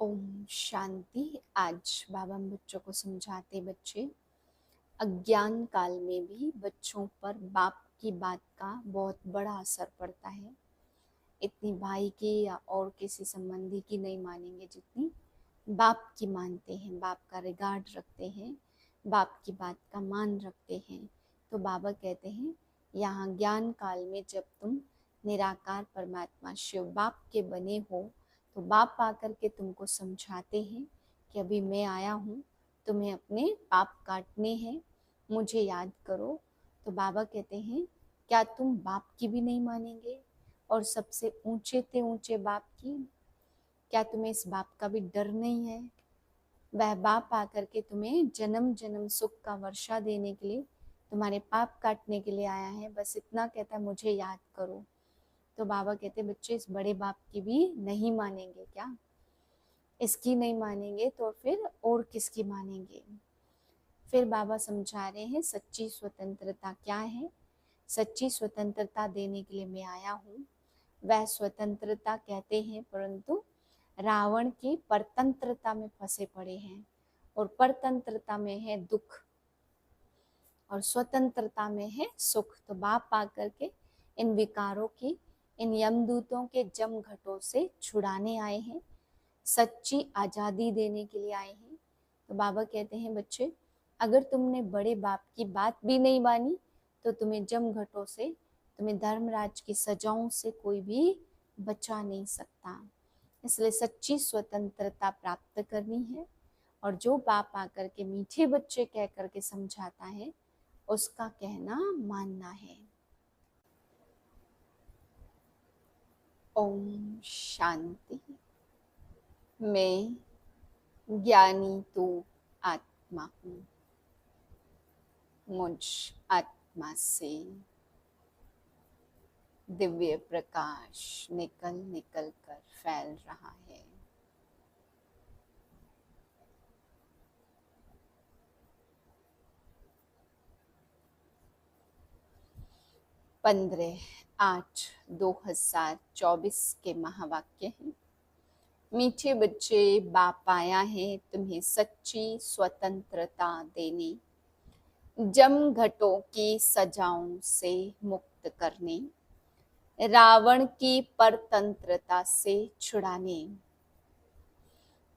ओम शांति। आज बाबा हम बच्चों को समझाते बच्चे अज्ञान काल में भी बच्चों पर बाप की बात का बहुत बड़ा असर पड़ता है। इतनी भाई की या और किसी संबंधी की नहीं मानेंगे जितनी बाप की मानते हैं, बाप का रिगार्ड रखते हैं, बाप की बात का मान रखते हैं। तो बाबा कहते हैं यहाँ ज्ञान काल में जब तुम निराकार परमात्मा शिव बाप के बने हो तो बाप आकर के तुमको समझाते हैं कि अभी मैं आया हूँ, तुम्हें अपने पाप काटने हैं, मुझे याद करो। तो बाबा कहते हैं क्या तुम बाप की भी नहीं मानेंगे, और सबसे ऊंचे ते ऊंचे बाप की? क्या तुम्हें इस बाप का भी डर नहीं है? वह बाप आकर के तुम्हें जन्म जन्म सुख का वर्षा देने के लिए, तुम्हारे पाप काटने के लिए आया है। बस इतना कहता है मुझे याद करो। तो बाबा कहते बच्चे इस बड़े बाप की भी नहीं मानेंगे क्या? इसकी नहीं मानेंगे तो फिर और किसकी मानेंगे? फिर बाबा समझा रहे हैं सच्ची स्वतंत्रता क्या है। सच्ची स्वतंत्रता देने के लिए मैं आया हूँ। वह स्वतंत्रता कहते हैं, परंतु रावण की परतंत्रता में फंसे पड़े हैं, और परतंत्रता में है दुख और स्वतंत्रता में है सुख। तो बाप आकर के इन विकारों की, इन यमदूतों के जम घटों से छुड़ाने आए हैं, सच्ची आजादी देने के लिए आए हैं। तो बाबा कहते हैं बच्चे अगर तुमने बड़े बाप की बात भी नहीं मानी तो तुम्हें जम घटों से, तुम्हें धर्मराज की सजाओं से कोई भी बचा नहीं सकता। इसलिए सच्ची स्वतंत्रता प्राप्त करनी है, और जो बाप आकर के मीठे बच्चे कह करके समझाता है उसका कहना मानना है। ओम शांति। मैं ज्ञानी तो आत्मा हूँ, मुझ आत्मा से दिव्य प्रकाश निकल निकल कर फैल रहा है। पंद्रह 8/2024 के महावाक्य हैं। मीठे बच्चे, बाप आया है तुम्हें सच्ची स्वतंत्रता देने, जम घटों की सजाओं से मुक्त करने, रावण की परतंत्रता से छुड़ाने।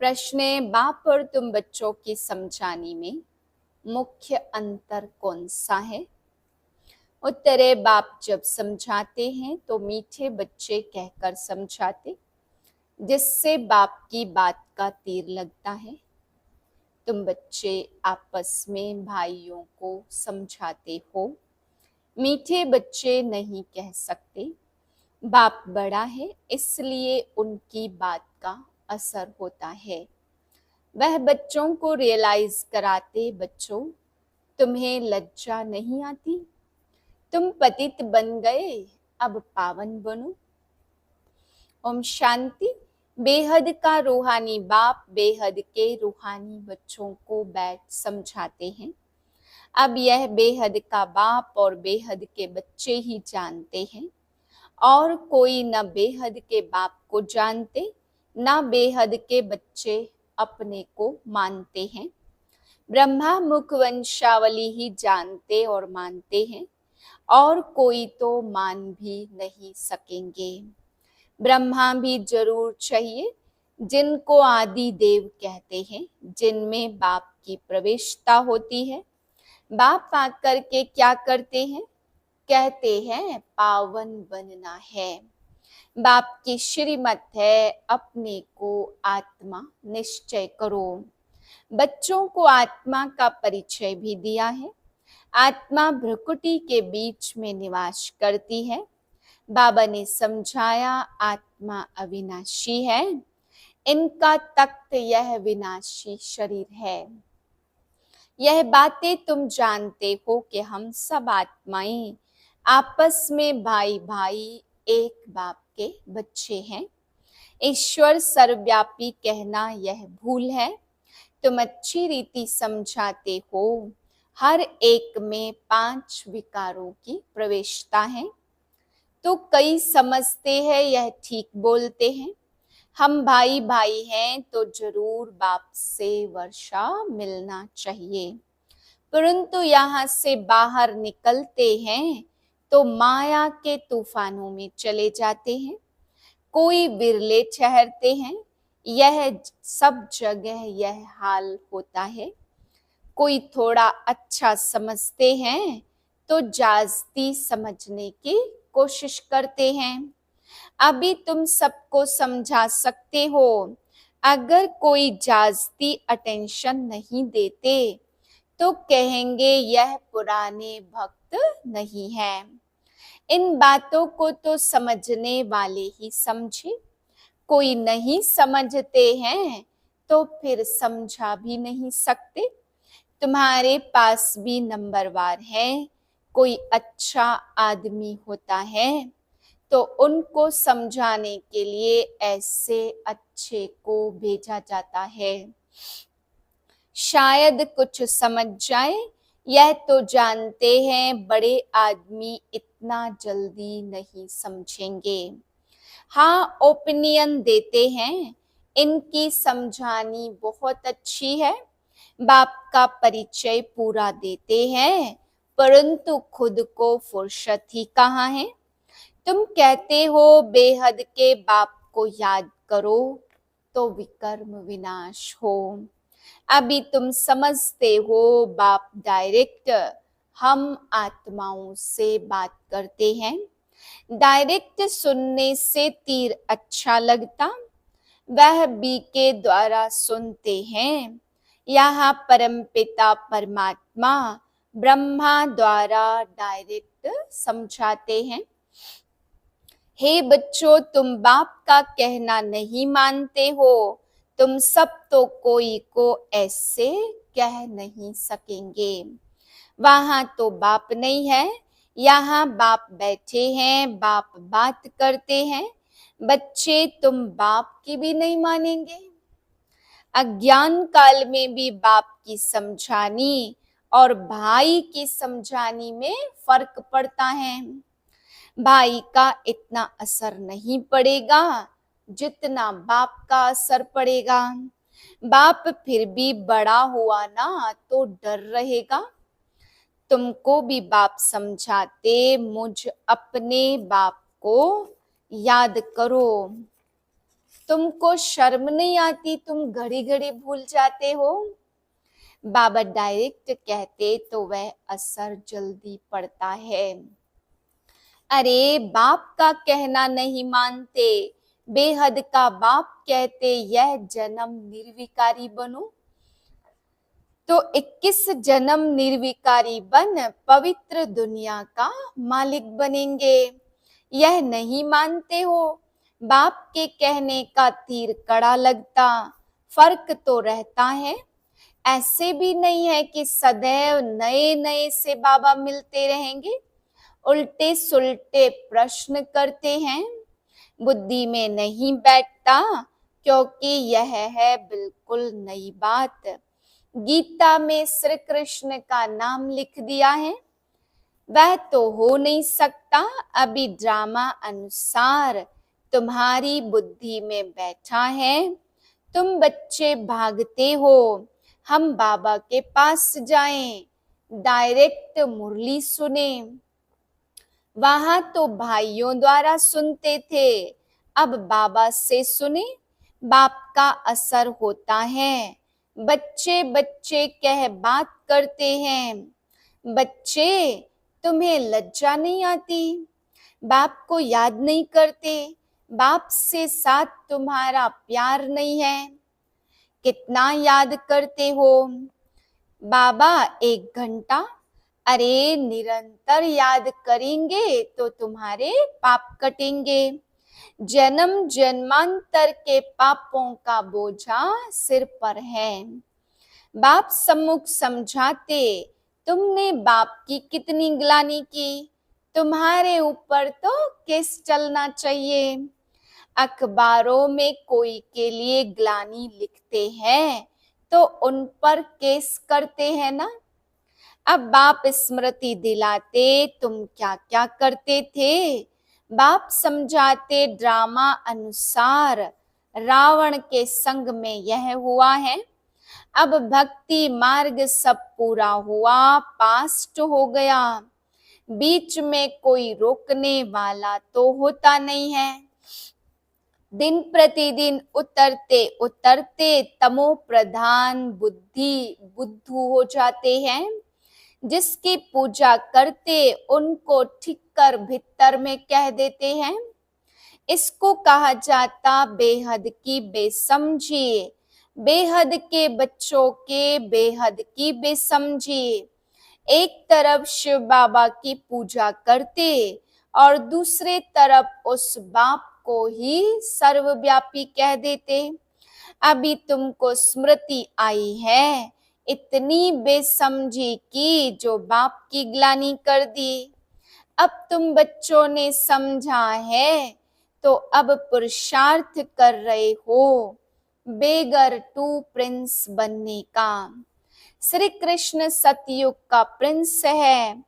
प्रश्न है बाप और तुम बच्चों की समझाने में मुख्य अंतर कौन सा है? उत्तर है बाप जब समझाते हैं तो मीठे बच्चे कहकर समझाते, जिससे बाप की बात का तीर लगता है। तुम बच्चे आपस में भाइयों को समझाते हो। मीठे बच्चे नहीं कह सकते बाप बड़ा है इसलिए उनकी बात का असर होता है। वह बच्चों को रियलाइज कराते, बच्चों तुम्हें लज्जा नहीं आती? तुम पतित बन गए, अब पावन बनो। ओम शांति। बेहद का रूहानी बाप बेहद के रूहानी बच्चों को बैठ समझाते हैं। अब यह बेहद का बाप और बेहद के बच्चे ही जानते हैं, और कोई न बेहद के बाप को जानते न बेहद के बच्चे अपने को मानते हैं। ब्रह्मा मुख वंशावली ही जानते और मानते हैं, और कोई तो मान भी नहीं सकेंगे। ब्रह्मा भी जरूर चाहिए जिनको आदि देव कहते हैं, जिनमें बाप की प्रवेशता होती है। बाप आकर के क्या करते हैं? कहते हैं पावन बनना है। बाप की श्रीमत है अपने को आत्मा निश्चय करो। बच्चों को आत्मा का परिचय भी दिया है। आत्मा भ्रुकुटी के बीच में निवास करती है। बाबा ने समझाया आत्मा अविनाशी है, इनका तख्त यह विनाशी शरीर है। यह बातें तुम जानते हो कि हम सब आत्माएं आपस में भाई भाई एक बाप के बच्चे हैं। ईश्वर सर्वव्यापी कहना यह भूल है। तुम अच्छी रीति समझाते हो हर एक में 5 विकारों की प्रवेशता है। तो कई समझते हैं यह ठीक बोलते हैं। हम भाई भाई हैं तो जरूर बाप से वर्षा मिलना चाहिए, परंतु यहाँ से बाहर निकलते हैं तो माया के तूफानों में चले जाते हैं। कोई बिरले ठहरते हैं, यह सब जगह यह हाल होता है। कोई थोड़ा अच्छा समझते हैं तो जास्ती समझने की कोशिश करते हैं। अभी तुम सबको समझा सकते हो। अगर कोई जास्ती अटेंशन नहीं देते तो कहेंगे यह पुराने भक्त नहीं है। इन बातों को तो समझने वाले ही समझे, कोई नहीं समझते हैं तो फिर समझा भी नहीं सकते। तुम्हारे पास भी नंबरवार है, कोई अच्छा आदमी होता है तो उनको समझाने के लिए ऐसे अच्छे को भेजा जाता है। शायद कुछ समझ जाए, यह तो जानते हैं बड़े आदमी इतना जल्दी नहीं समझेंगे। हाँ, ओपिनियन देते हैं, इनकी समझानी बहुत अच्छी है। बाप का परिचय पूरा देते हैं, परंतु खुद को फुर्सत ही कहाँ है। तुम कहते हो बेहद के बाप को याद करो तो विकर्म विनाश हो। अभी तुम समझते हो बाप डायरेक्ट हम आत्माओं से बात करते हैं। डायरेक्ट सुनने से तीर अच्छा लगता, वह बी के द्वारा सुनते हैं। यहाँ परमपिता परमात्मा ब्रह्मा द्वारा डायरेक्ट समझाते हैं। हे बच्चों, तुम बाप का कहना नहीं मानते हो, तुम सब तो कोई को ऐसे कह नहीं सकेंगे। वहां तो बाप नहीं है, यहाँ बाप बैठे हैं, बाप बात करते हैं। बच्चे, तुम बाप की भी नहीं मानेंगे। अज्ञान काल में भी बाप की समझानी और भाई की समझानी में फर्क पड़ता है। भाई का इतना असर नहीं पड़ेगा जितना बाप का असर पड़ेगा। बाप फिर भी बड़ा हुआ ना तो डर रहेगा। तुमको भी बाप समझाते, मुझ अपने बाप को याद करो। तुमको शर्म नहीं आती, तुम घड़ी घड़ी भूल जाते हो। बाबा डायरेक्ट कहते तो वह असर जल्दी पड़ता है। अरे बाप का कहना नहीं मानते, बेहद का बाप कहते यह जन्म निर्विकारी बनो तो 21 जन्म निर्विकारी बन पवित्र दुनिया का मालिक बनेंगे। यह नहीं मानते हो। बाप के कहने का तीर कड़ा लगता, फर्क तो रहता है। ऐसे भी नहीं है कि सदैव नए नए से बाबा मिलते रहेंगे। उल्टे सुलटे प्रश्न करते हैं, बुद्धि में नहीं बैठता, क्योंकि यह है बिल्कुल नई बात। गीता में श्री कृष्ण का नाम लिख दिया है, वह तो हो नहीं सकता। अभी ड्रामा अनुसार तुम्हारी बुद्धि में बैठा है। तुम बच्चे भागते हो हम बाबा के पास जाएं, डायरेक्ट मुरली सुने। वहां तो भाइयों द्वारा सुनते थे, अब बाबा से सुने। बाप का असर होता है। बच्चे बच्चे कह बात करते हैं। बच्चे, तुम्हें लज्जा नहीं आती? बाप को याद नहीं करते? बाप से साथ तुम्हारा प्यार नहीं है? कितना याद करते हो? बाबा 1 घंटा? अरे निरंतर याद करेंगे तो तुम्हारे पाप कटेंगे। जन्म जन्मांतर के पापों का बोझा सिर पर है। बाप सम्मुख समझाते, तुमने बाप की कितनी ग्लानि की, तुम्हारे ऊपर तो केस चलना चाहिए। अखबारों में कोई के लिए ग्लानि लिखते हैं तो उन पर केस करते हैं ना। अब बाप स्मृति दिलाते तुम क्या क्या करते थे। बाप समझाते ड्रामा अनुसार रावण के संग में यह हुआ है। अब भक्ति मार्ग सब पूरा हुआ, पास्ट हो गया, बीच में कोई रोकने वाला तो होता नहीं है। दिन प्रतिदिन उतरते उतरते तमो प्रधान बुद्धू हो जाते हैं। जिसकी पूजा करते उनको ठीक कर भीतर में कह देते हैं। इसको कहा जाता बेहद की बेसमझी, बेहद के बच्चों के बेहद की बेसमझी। एक तरफ शिव बाबा की पूजा करते और दूसरे तरफ उस बाप को ही सर्वव्यापी कह देते। अभी तुमको स्मृति आई है इतनी बेसमझी की जो बाप की ग्लानि कर दी। अब तुम बच्चों ने समझा है तो अब पुरुषार्थ कर रहे हो बेगर टू प्रिंस बनने का। श्री कृष्ण सतयुग का प्रिंस है,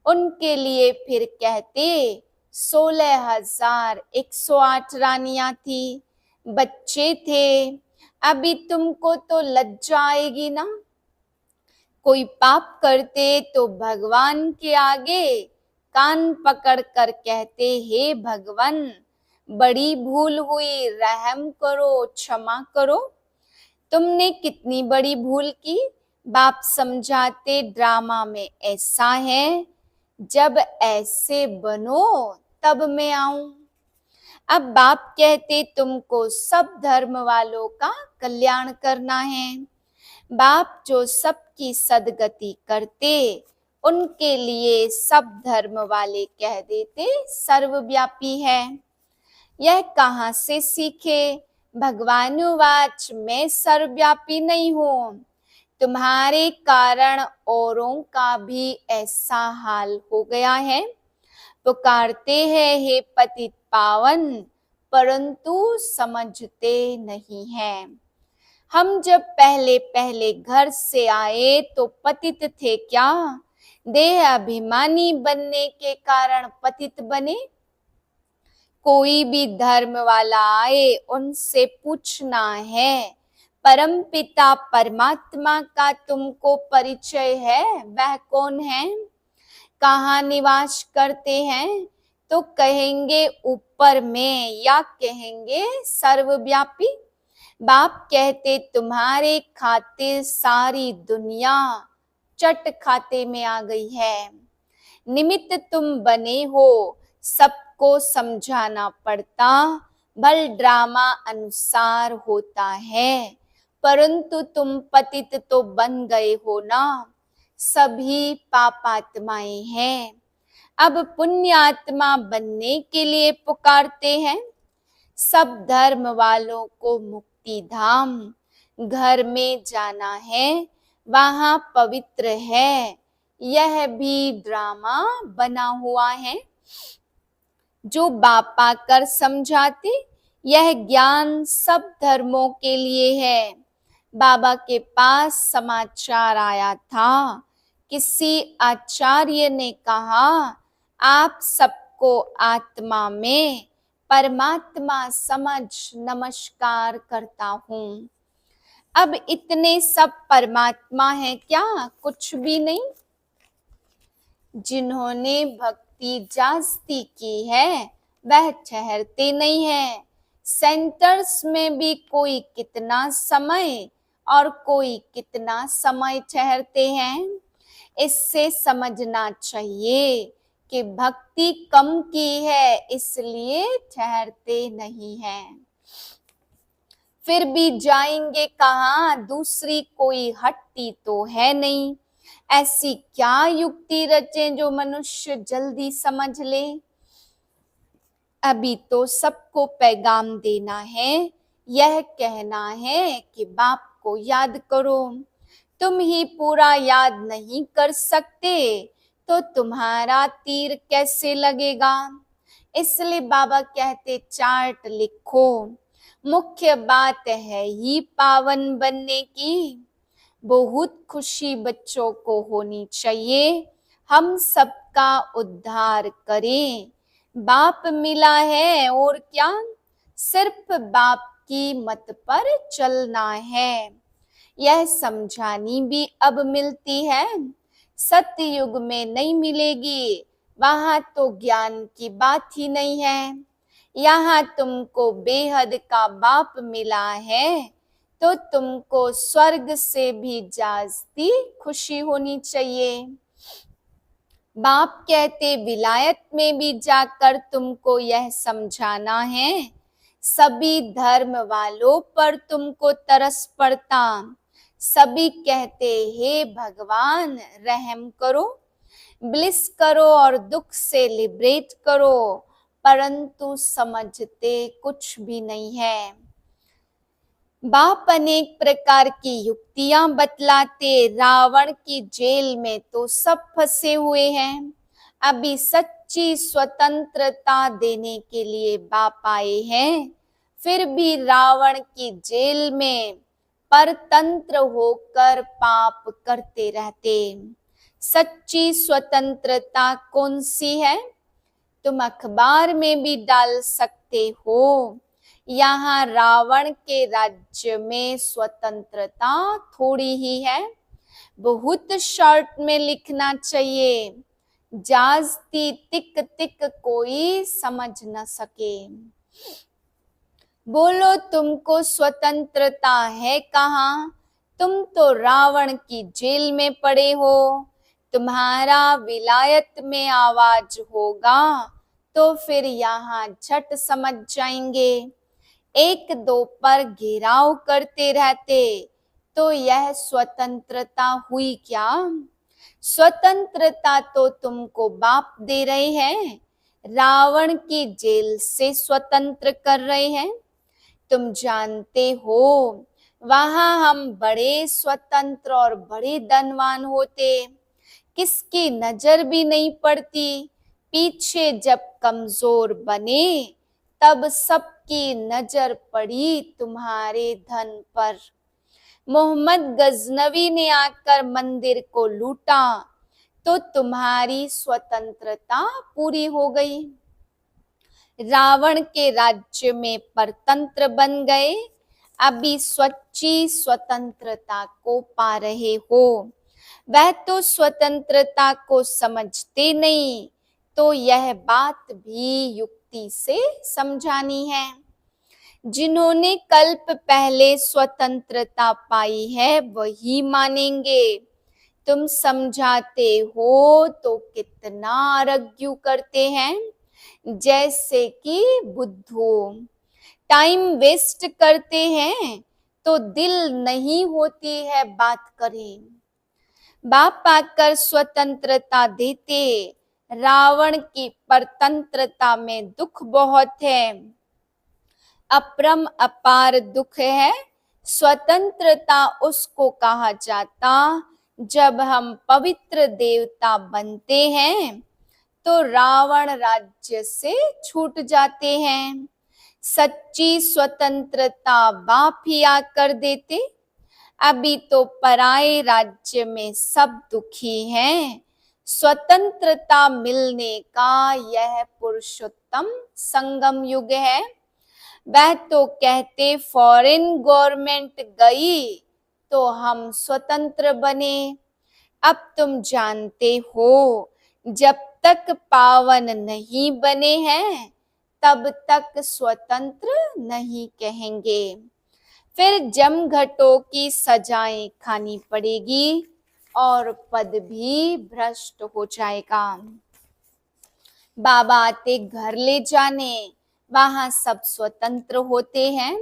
उनके लिए फिर कहते 16,108 रानियां थी, बच्चे थे। अभी तुमको तो लज्जा आएगी ना। कोई पाप करते तो भगवान के आगे कान पकड़ कर कहते हे भगवान बड़ी भूल हुई, रहम करो, क्षमा करो। तुमने कितनी बड़ी भूल की। बाप समझाते ड्रामा में ऐसा है, जब ऐसे बनो तब मैं आऊं। अब बाप कहते तुमको सब धर्म वालों का कल्याण करना है। बाप जो सबकी सदगति करते उनके लिए सब धर्म वाले कह देते सर्वव्यापी है। यह कहाँ से सीखे। भगवानुवाच मैं सर्वव्यापी नहीं हूँ, तुम्हारे कारण औरों का भी ऐसा हाल हो गया है। पुकारते हैं हे पतित पावन, परंतु समझते नहीं हैं। हम जब पहले पहले घर से आए तो पतित थे क्या? देह अभिमानी बनने के कारण पतित बने। कोई भी धर्म वाला आए उनसे पूछना है परम पिता परमात्मा का तुमको परिचय है, वह कौन है, कहाँ निवास करते हैं? तो कहेंगे ऊपर में या कहेंगे सर्वव्यापी। बाप कहते तुम्हारे खातिर सारी दुनिया चट खाते में आ गई है। निमित्त तुम बने हो, सबको समझाना पड़ता, भल ड्रामा अनुसार होता है। परंतु तुम पतित तो बन गए हो ना, सभी पापात्माएं हैं। अब पुण्य आत्मा बनने के लिए पुकारते हैं। सब धर्म वालों को मुक्ति धाम घर में जाना है, वहां पवित्र है। यह भी ड्रामा बना हुआ है। जो बाप आकर समझाते, यह ज्ञान सब धर्मों के लिए है। बाबा के पास समाचार आया था, किसी आचार्य ने कहा आप सबको आत्मा में परमात्मा समझ नमस्कार करता हूँ। अब इतने सब परमात्मा है क्या? कुछ भी नहीं। जिन्होंने भक्ति जास्ती की है वह ठहरते नहीं है। सेंटर्स में भी कोई कितना समय और कोई कितना समय ठहरते हैं। इससे समझना चाहिए कि भक्ति कम की है इसलिए ठहरते नहीं हैं। फिर भी जाएंगे कहाँ? दूसरी कोई हट्टी तो है नहीं। ऐसी क्या युक्ति रचे जो मनुष्य जल्दी समझ ले। अभी तो सबको पैगाम देना है, यह कहना है कि बाप को याद करो। तुम ही पूरा याद नहीं कर सकते तो तुम्हारा तीर कैसे लगेगा। इसलिए बाबा कहते चार्ट लिखो। मुख्य बात है ही पावन बनने की। बहुत खुशी बच्चों को होनी चाहिए, हम सबका उद्धार करें। बाप मिला है और क्या, सिर्फ बाप की मत पर चलना है। यह समझानी भी अब मिलती है, सत्य युग में नहीं मिलेगी, वहां तो ज्ञान की बात ही नहीं है। यहाँ तुमको बेहद का बाप मिला है, तो तुमको स्वर्ग से भी जास्ती खुशी होनी चाहिए। बाप कहते विलायत में भी जाकर तुमको यह समझाना है, सभी धर्म वालों पर तुमको तरस पड़ता। सभी कहते हे भगवान रहम करो, ब्लिस करो और दुख से लिबरेट करो, परंतु समझते कुछ भी नहीं है। बाप अनेक प्रकार की युक्तियां बतलाते, रावण की जेल में तो सब फंसे हुए हैं। अभी सच्ची स्वतंत्रता देने के लिए बाप आए हैं, फिर भी रावण की जेल में परतंत्र होकर पाप करते रहते। सच्ची स्वतंत्रता कौन सी है? तुम अखबार में भी डाल सकते हो। यहाँ रावण के राज्य में स्वतंत्रता थोड़ी ही है, बहुत शॉर्ट में लिखना चाहिए, जास्ती तिक तिक कोई समझ न सके। बोलो तुमको स्वतंत्रता है कहाँ? तुम तो रावण की जेल में पड़े हो। तुम्हारा विलायत में आवाज होगा तो फिर यहाँ झट समझ जाएंगे। एक दो पर घेराव करते रहते तो यह स्वतंत्रता हुई क्या? स्वतंत्रता तो तुमको बाप दे रहे हैं, रावण की जेल से स्वतंत्र कर रहे हैं। तुम जानते हो वहां हम बड़े स्वतंत्र और बड़े धनवान होते, किसकी नजर भी नहीं पड़ती। पीछे जब कमजोर बने तब सबकी नजर पड़ी तुम्हारे धन पर। मोहम्मद गजनवी ने आकर मंदिर को लूटा तो तुम्हारी स्वतंत्रता पूरी हो गई। रावण के राज्य में परतंत्र बन गए, अभी सच्ची स्वतंत्रता को पा रहे हो। वह तो स्वतंत्रता को समझते नहीं, तो यह बात भी युक्ति से समझानी है। जिन्होंने कल्प पहले स्वतंत्रता पाई है वही मानेंगे। तुम समझाते हो तो कितना आर्ग्यू करते हैं, जैसे कि बुद्धू। टाइम वेस्ट करते हैं तो दिल नहीं होती है बात करें। बाप आकर स्वतंत्रता देते, रावण की परतंत्रता में दुख बहुत है, अपरम अपार दुख है। स्वतंत्रता उसको कहा जाता जब हम पवित्र देवता बनते हैं तो रावण राज्य से छूट जाते हैं। सच्ची स्वतंत्रता बाप ही आकर देते, अभी तो पराए राज्य में सब दुखी हैं। स्वतंत्रता मिलने का यह पुरुषोत्तम संगम युग है। वह तो कहते फॉरेन गवर्नमेंट गई तो हम स्वतंत्र बने। अब तुम जानते हो जब तक पावन नहीं बने हैं तब तक स्वतंत्र नहीं कहेंगे। फिर जमघटों की सजाएं खानी पड़ेगी और पद भी भ्रष्ट हो जाएगा। बाबा आते घर ले जाने, वहां सब स्वतंत्र होते हैं।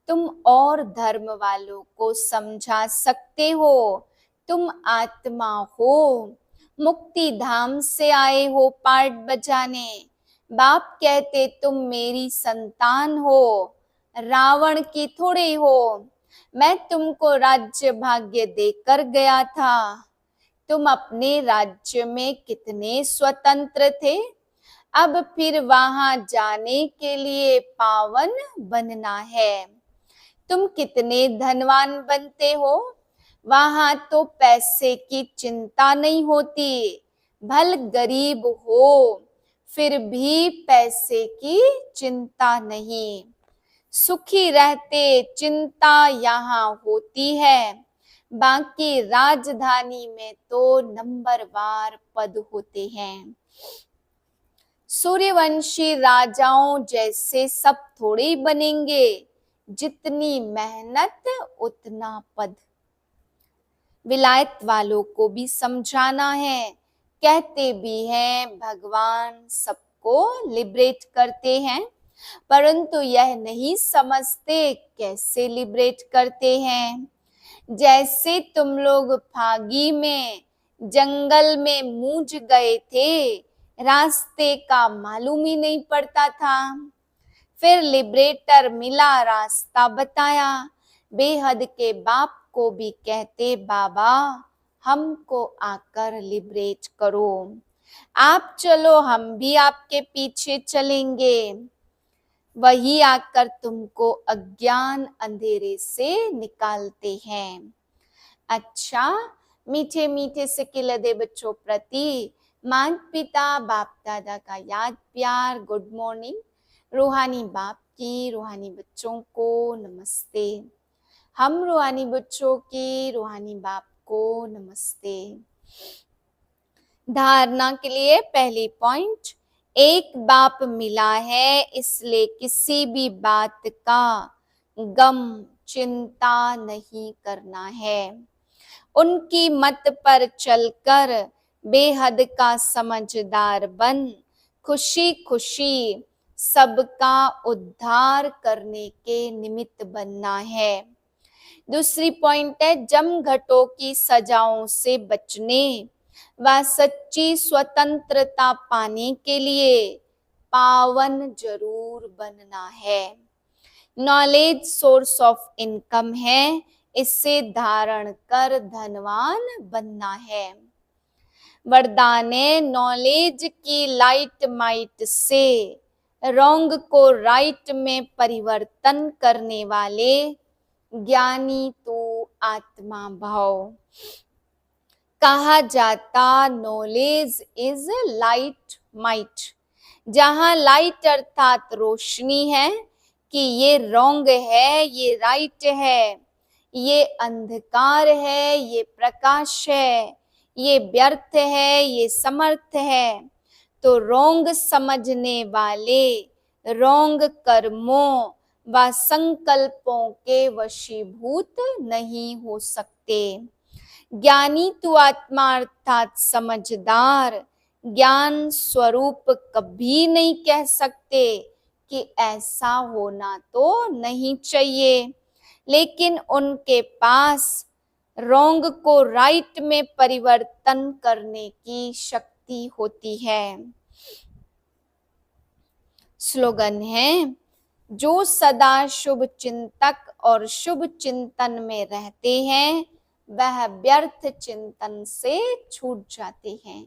तुम और धर्म वालों को समझा सकते हो, तुम आत्मा हो, मुक्ति धाम से आए हो पार्ट बजाने। बाप कहते तुम मेरी संतान हो, रावण की थोड़े हो। मैं तुमको राज्य भाग्य देकर गया था, तुम अपने राज्य में कितने स्वतंत्र थे। अब फिर वहां जाने के लिए पावन बनना है। तुम कितने धनवान बनते हो, वहां तो पैसे की चिंता नहीं होती। भल गरीब हो फिर भी पैसे की चिंता नहीं। सुखी रहते चिंता यहाँ होती है, बाकी राजधानी में तो नंबरवार पद होते हैं। सूर्यवंशी राजाओं जैसे सब थोड़े बनेंगे, जितनी मेहनत उतना पद। विलायत वालों को भी समझाना है, कहते भी हैं भगवान सबको लिबरेट करते हैं, परंतु यह नहीं समझते कैसे लिबरेट करते हैं। जैसे तुम लोग फागी में जंगल में मूझ गए थे, रास्ते का मालूम ही नहीं पड़ता था, फिर लिबरेटर मिला, रास्ता बताया। बेहद के बाप को भी कहते बाबा हमको आकर लिबरेट करो, आप चलो हम भी आपके पीछे चलेंगे। वही आकर तुमको अज्ञान अंधेरे से निकालते हैं। अच्छा, मीठे मीठे से किलदे बच्चों प्रति माता पिता बाप दादा का याद प्यार गुड मॉर्निंग। रूहानी बाप की रूहानी बच्चों को नमस्ते। हम रूहानी बच्चों की रूहानी बाप को नमस्ते। धारणा के लिए पहली पॉइंट, एक बाप मिला है इसलिए किसी भी बात का गम चिंता नहीं करना है। उनकी मत पर चलकर बेहद का समझदार बन खुशी खुशी सबका उद्धार करने के निमित्त बनना है। दूसरी पॉइंट है, जम घटों की सजाओं से बचने व सच्ची स्वतंत्रता पाने के लिए पावन जरूर बनना है। नॉलेज सोर्स ऑफ इनकम है, इससे धारण कर धनवान बनना है। वरदान है, नॉलेज की लाइट माइट से रॉन्ग को राइट में परिवर्तन करने वाले ज्ञानी तू आत्मा भाव। कहा जाता नॉलेज इज लाइट माइट, जहां लाइट अर्थात रोशनी है कि ये रॉन्ग है, ये राइट है, ये अंधकार है, ये प्रकाश है, ये व्यर्थ है, ये समर्थ है, तो रॉन्ग समझने वाले रॉन्ग कर्मों व संकल्पों के वशीभूत नहीं हो सकते। ज्ञानी तू आत्मा अर्थात समझदार ज्ञान स्वरूप कभी नहीं कह सकते कि ऐसा होना तो नहीं चाहिए, लेकिन उनके पास रॉन्ग को राइट में परिवर्तन करने की शक्ति होती है। स्लोगन है, जो सदा शुभ चिंतक और शुभ चिंतन में रहते हैं वह व्यर्थ चिंतन से छूट जाते हैं।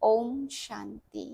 ओम शांति।